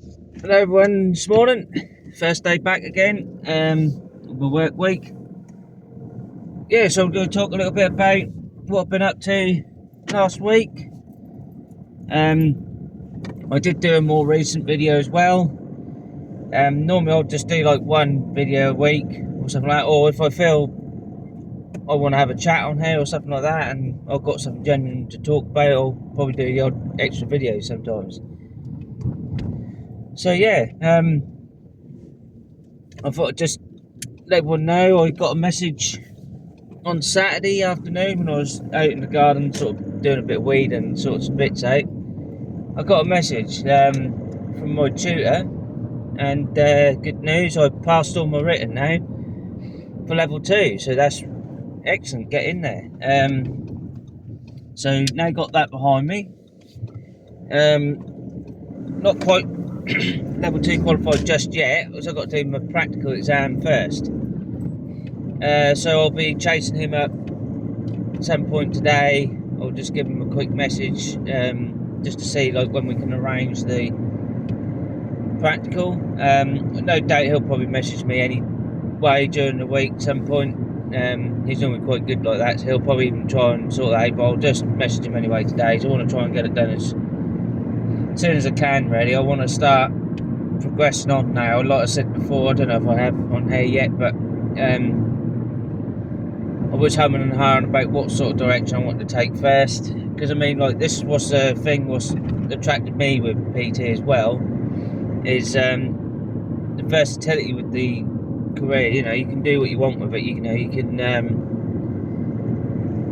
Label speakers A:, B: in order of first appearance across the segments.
A: Hello everyone, this morning, first day back again, of my work week. Yeah, so I'm going to talk a little bit about what I've been up to last week. I did do a more recent video as well. Normally I'll just do like one video a week or something like that, or if I feel I want to have a chat on here or something like that and I've got something genuine to talk about, I'll probably do the odd extra video sometimes. So yeah, I thought I'd just let everyone know I got a message on Saturday afternoon when I was out in the garden sort of doing a bit of weed and sorting some bits out. I got a message from my tutor, and good news, I passed all my written now for level 2, so that's excellent, get in there. So now got that behind me. Not quite level 2 qualified just yet, because I've got to do my practical exam first. So I'll be chasing him up at some point today. I'll just give him a quick message just to see like when we can arrange the practical. No doubt he'll probably message me anyway during the week at some point. He's normally quite good like that, so he'll probably even try and sort that out, but I'll just message him anyway today. So I want to try and get it done as soon as I can, really. I want to start progressing on now. Like I said before, I don't know if I have on here yet, but I was humming and hawing about what sort of direction I want to take first, because I mean, like, this was the thing what's attracted me with PT as well, is the versatility with the career. You know, you can do what you want with it. You know, you can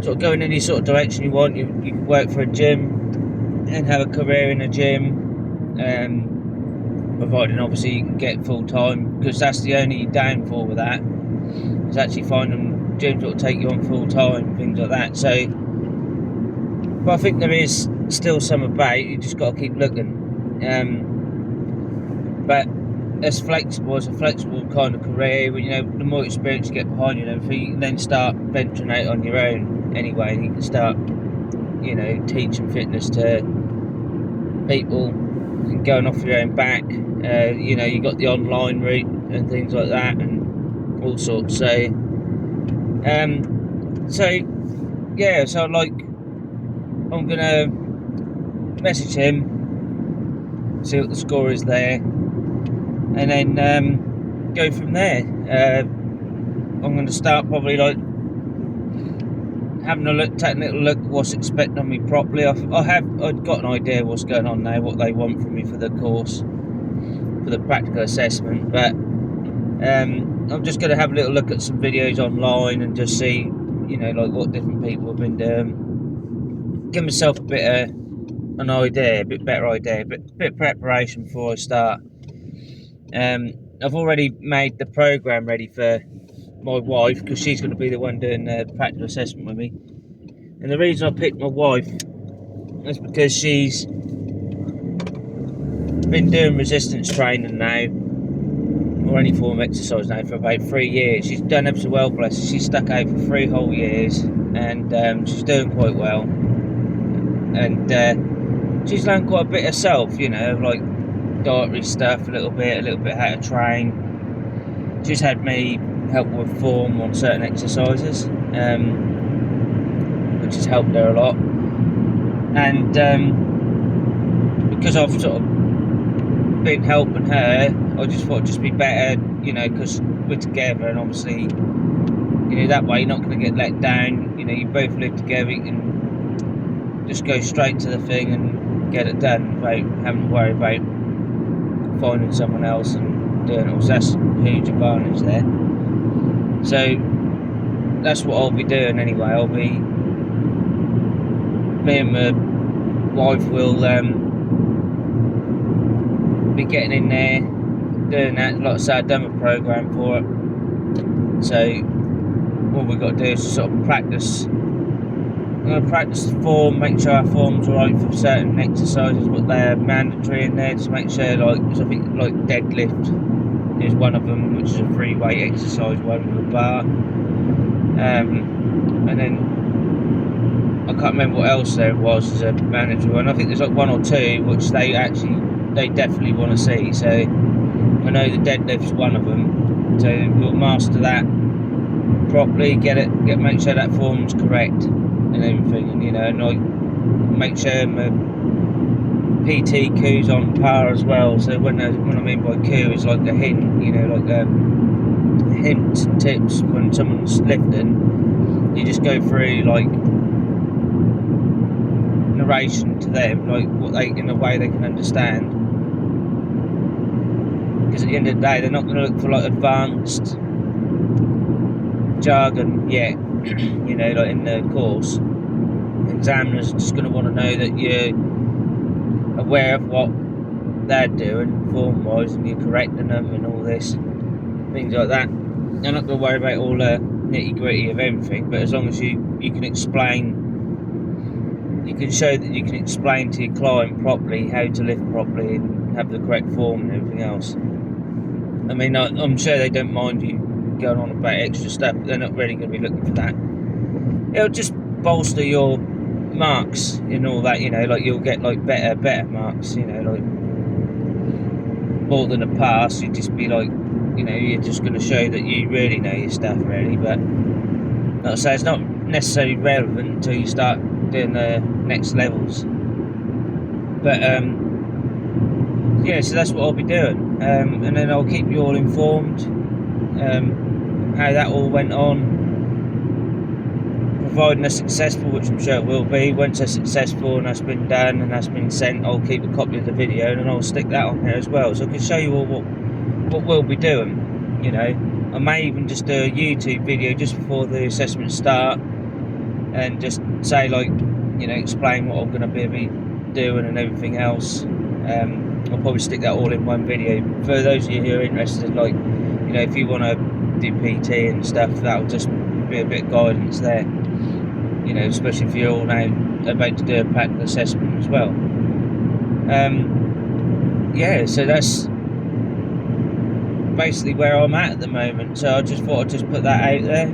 A: sort of go in any sort of direction you want. You can work for a gym and have a career in a gym, providing obviously you can get full time, because that's the only downfall with that, is actually finding gyms that will take you on full time, things like that. So, but I think there is still some about. You just got to keep looking. But it's a flexible kind of career. You know, the more experience you get behind you and everything, you can then start venturing out on your own anyway, and you can start, you know, teaching fitness to people and going off your own back. You know, you got the online route and things like that, and all sorts. So yeah, so like, I'm gonna message him, see what the score is there, and then go from there. I'm gonna start probably like having a look, taking a little look at what's expected of me properly. I've got an idea what's going on now, what they want from me for the course, for the practical assessment, but I'm just going to have a little look at some videos online and just see, you know, like what different people have been doing. Give myself a bit of an idea, a bit better idea, a bit of preparation before I start. I've already made the program ready for my wife, because she's going to be the one doing the practical assessment with me. And the reason I picked my wife is because she's been doing resistance training now, or any form of exercise now, for about 3 years. She's done ever so well, bless her. She's stuck out for 3 whole years, and she's doing quite well. And she's learned quite a bit herself, you know, like dietary stuff, a little bit how to train. She's had me help with form on certain exercises, which has helped her a lot. And because I've sort of been helping her, I just thought it'd just be better, you know, because we're together, and obviously, you know, that way you're not going to get let down. You know, you both live together, you can just go straight to the thing and get it done without having to worry about finding someone else and doing it. So that's a huge advantage there. So that's what I'll be doing anyway. Me and my wife will be getting in there, doing that. Like I said, I've done a program for it. So all we've got to do is just sort of practice. I'm going to practice the form, make sure our form's right for certain exercises, but they're mandatory in there. Just make sure, like, I think like deadlift is one of them, which is a free weight exercise one with a bar. And then I can't remember what else there was as a mandatory one. I think there's like 1 or 2 which they actually they definitely want to see. So I know the deadlift's one of them, so we'll master that properly, make sure that form's correct and everything, and and like make sure my PT Q's on par as well. So when I mean by Q, it's like a hint, like hint tips when someone's lifting. You just go through like narration to them, like what they, in a way they can understand. Because at the end of the day, they're not going to look for like advanced jargon yet, like in the course. Examiners are just going to want to know that you're aware of what they're doing form-wise and you're correcting them and all this, things like that. They're not going to worry about all the nitty-gritty of everything, but as long as you can explain, you can show that you can explain to your client properly how to lift properly and have the correct form and everything else. I mean, I'm sure they don't mind you going on about extra stuff, but they're not really going to be looking for that. It'll just bolster your marks and all that, like you'll get like better marks, like more than a pass. You'd just be like, you're just going to show that you really know your stuff, really. But like I say, it's not necessarily relevant until you start doing the next levels. But yeah, so that's what I'll be doing, and then I'll keep you all informed how that all went on, providing they're successful, which I'm sure it will be. Once they're successful and that's been done and that's been sent, I'll keep a copy of the video and I'll stick that on here as well, so I can show you all what we'll be doing. I may even just do a YouTube video just before the assessments start and just say, like, explain what I'm going to be doing and everything else. I'll probably stick that all in one video. For those of you who are interested, like, if you want to do PT and stuff, that'll just be a bit of guidance there. Especially if you're all now about to do a practical assessment as well. Yeah, so that's basically where I'm at the moment. So I just thought I'd just put that out there.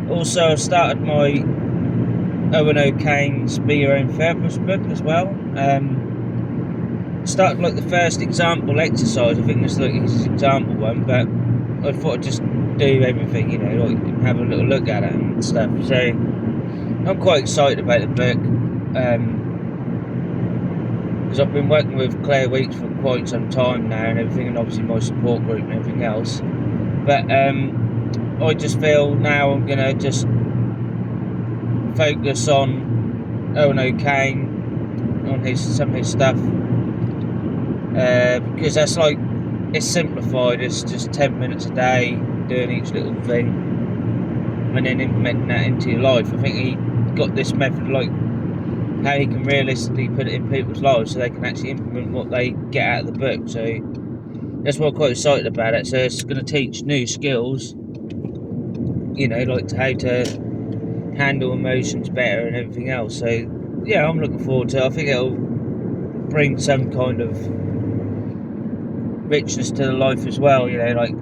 A: Also, I started my Owen O'Kane's Be Your Own Therapist book as well. Started like the first example exercise. I think this is like his example one, but I thought I'd just do everything, like have a little look at it and stuff. So I'm quite excited about the book, because I've been working with Claire Weeks for quite some time now and everything, and obviously my support group and everything else. But I just feel now I'm gonna just focus on Owen O'Kane, on some of his stuff, because that's like, it's simplified. It's just 10 minutes a day doing each little thing and then implementing that into your life. I think he got this method, like how he can realistically put it in people's lives so they can actually implement what they get out of the book. So that's why I'm quite excited about it. So it's going to teach new skills, like how to handle emotions better and everything else. So yeah, I'm looking forward to it. I think it'll bring some kind of richness to the life as well, like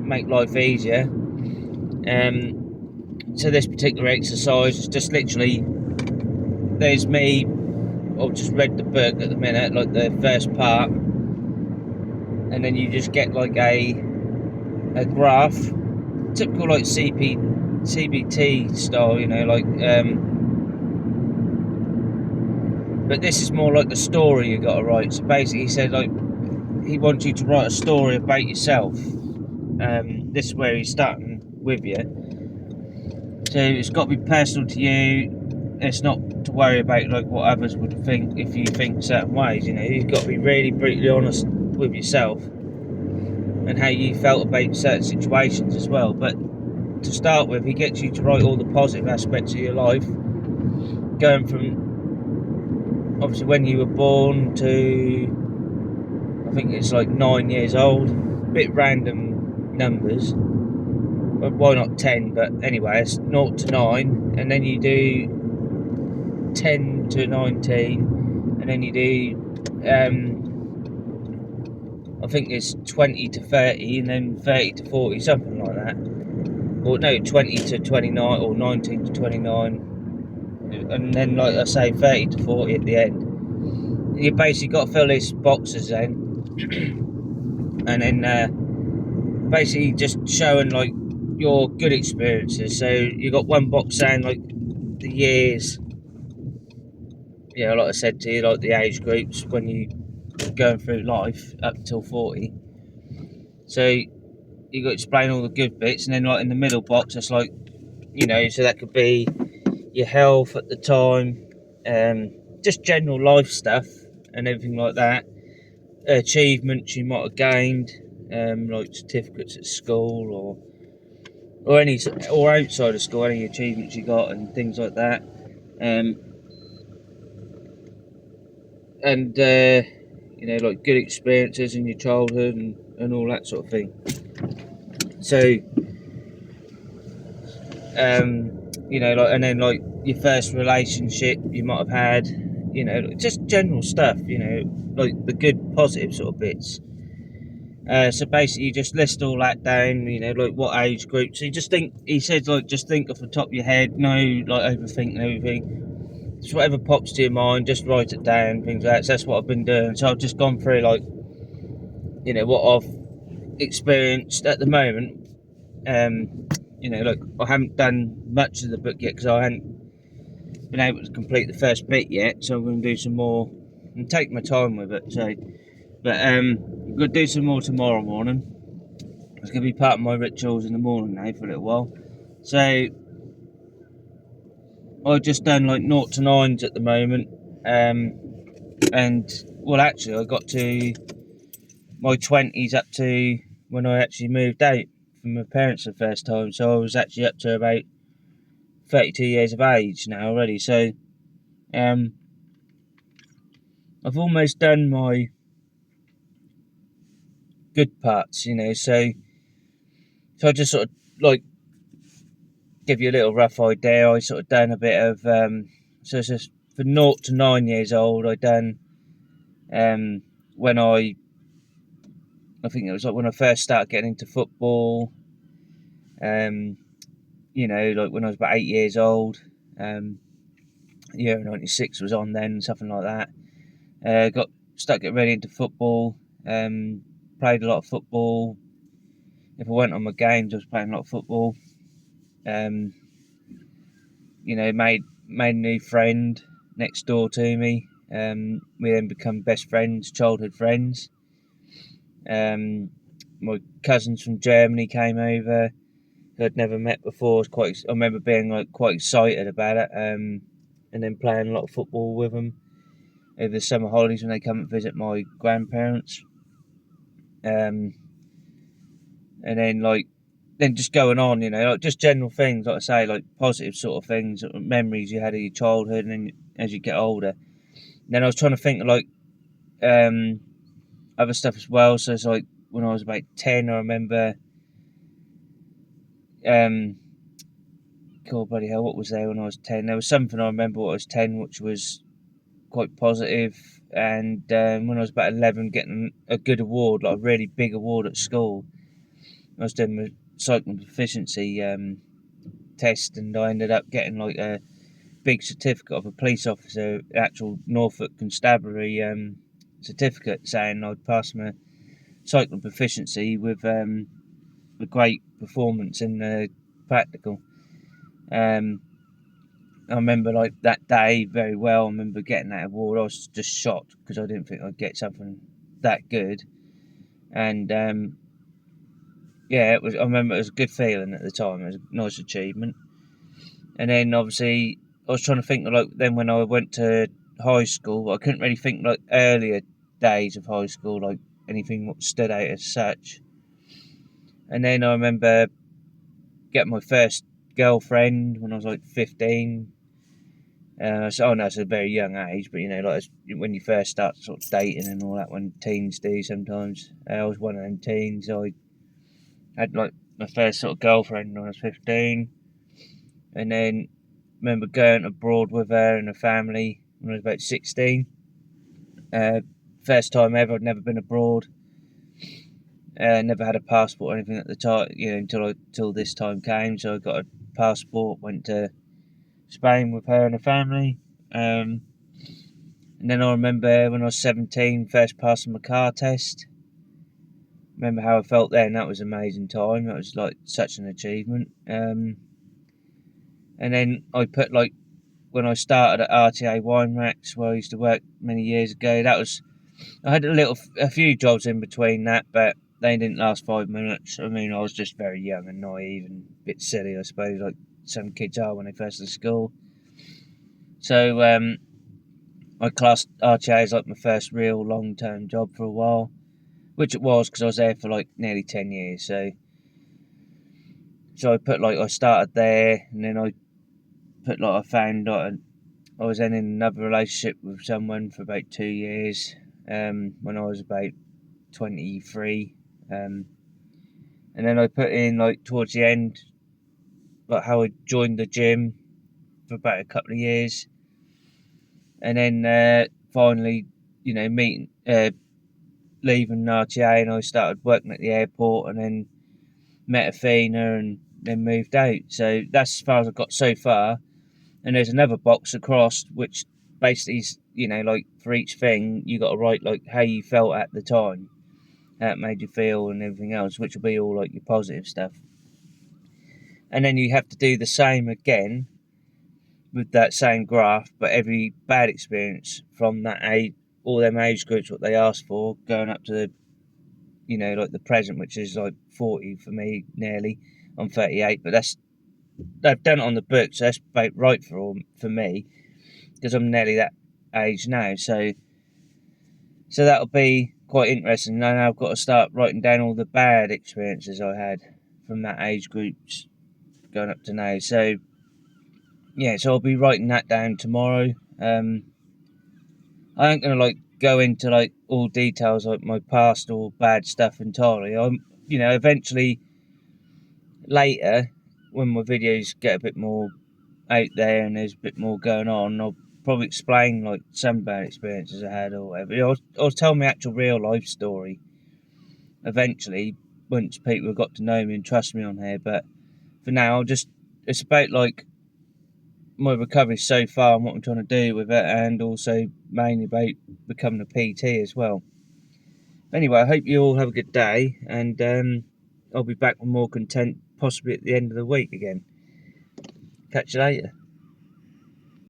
A: make life easier. So this particular exercise is just literally, there's me, I've just read the book at the minute, like the first part, and then you just get like a graph, typical like CBT style, but this is more like the story you got to write. So basically he said, like, he wants you to write a story about yourself. This is where he's starting with you. So it's got to be personal to you. It's not to worry about like what others would think if you think certain ways. You've got to be really brutally honest with yourself and how you felt about certain situations as well. But to start with, he gets you to write all the positive aspects of your life, going from obviously when you were born to, I think it's like 9 years old, a bit random numbers, but why not 10, but anyway, it's 0 to 9, and then you do 10 to 19, and then you do, I think it's 20 to 30, and then 30 to 40, something like that, or no, 20 to 29, or 19 to 29, and then, like I say, 30 to 40 at the end. you basically got to fill these boxes then, and then basically just showing like your good experiences. So you got one box saying like the years, like I said to you, like the age groups when you going through life up till 40. So you got to explain all the good bits, and then like in the middle box, it's like, so that could be your health at the time, just general life stuff and everything like that. Achievements you might have gained, like certificates at school or any or outside of school, any achievements you got and things like that. And like good experiences in your childhood and all that sort of thing. So like, and then like your first relationship you might have had, just general stuff, like the good positive sort of bits. So basically you just list all that down, like what age group. So he said like just think off the top of your head, no like overthinking everything. Just whatever pops to your mind, just write it down, things like that. So that's what I've been doing. So I've just gone through like, what I've experienced at the moment. Like I haven't done much of the book yet because I hadn't been able to complete the first bit yet. So I'm going to do some more and take my time with it. But I'm going to do some more tomorrow morning. It's going to be part of my rituals in the morning now for a little while. So I've just done like 0 to 9s at the moment. And well, actually, I got to my 20s up to when I actually moved out from my parents the first time. So I was actually up to about 32 years of age now already. So I've almost done my good parts, so I just sort of like give you a little rough idea. I sort of done a bit of so it's just for 0 to 9 years old. I done when I think it was like when I first started getting into football. Like when I was about 8 years old. Year 96 was on then, something like that. Got stuck getting ready into football. Played a lot of football. If I went on my games, I was playing a lot of football. Made a new friend next door to me. We then become best friends, childhood friends. My cousins from Germany came over, who I'd never met before. I remember being like quite excited about it. And then playing a lot of football with them over the summer holidays when they come and visit my grandparents. And then just going on, like just general things, like I say, like positive sort of things, memories you had of your childhood, and then as you get older. And then I was trying to think of like other stuff as well. So it's like when I was about 10, I remember God bloody hell, what was there when I was 10? There was something I remember when I was 10 which was quite positive. And when I was about 11, getting a good award, like a really big award at school. I was doing my cycling proficiency test, and I ended up getting like a big certificate of a police officer, actual Norfolk Constabulary certificate, saying I'd passed my cycling proficiency with a great performance in the practical. I remember like that day very well. I remember getting that award. I was just shocked because I didn't think I'd get something that good. And it was. I remember it was a good feeling at the time. It was a nice achievement. And then obviously I was trying to think like then when I went to high school, I couldn't really think like earlier days of high school, like anything that stood out as such. And then I remember getting my first girlfriend when I was like 15. So I know it's a very young age, but like when you first start sort of dating and all that, when teens do sometimes. I was one of them teens. I had like my first sort of girlfriend when I was 15, and then remember going abroad with her and her family when I was about 16. First time ever. I'd never been abroad. Never had a passport or anything at the time, until this time came. So I got a passport, went to Spain with her and her family, and And then I remember when I was 17, first passing my car test. Remember how I felt then. That was an amazing time. That was like such an achievement. And then I put like when I started at RTA Wine Racks, where I used to work many years ago. I had a few jobs in between that, but they didn't last 5 minutes. I mean, I was just very young and naive and a bit silly, I suppose, like some kids are when they first leave school. So I classed RTA as like my first real long-term job for a while, which it was because I was there for like nearly 10 years. So I put like I started there, and then I put like I found like I was then in another relationship with someone for about 2 years when I was about 23. And then I put in like towards the end, like how I joined the gym for about a couple of years, and then finally, leaving RTA, and I started working at the airport, and then met Athena, and then moved out. So that's as far as I got so far. And there's another box across, which basically is, like for each thing, you got to write like how you felt at the time, how it made you feel, and everything else, which will be all like your positive stuff. And then you have to do the same again with that same graph, but every bad experience from that age, all them age groups, what they asked for, going up to the, like the present, which is like 40 for me, nearly. I'm 38, but they've done it on the book, so that's about right for me, because I'm nearly that age now. So that'll be quite interesting. And I've got to start writing down all the bad experiences I had from that age groups going up to now. So yeah, so I'll be writing that down tomorrow. I ain't gonna like go into like all details like my past or bad stuff entirely. I'm, eventually later when my videos get a bit more out there and there's a bit more going on, I'll probably explain like some bad experiences I had or whatever. I'll tell my actual real life story eventually once people have got to know me and trust me on here. But for now, it's about like my recovery so far and what I'm trying to do with it, and also mainly about becoming a PT as well. Anyway, I hope you all have a good day, and I'll be back with more content possibly at the end of the week again. Catch you later.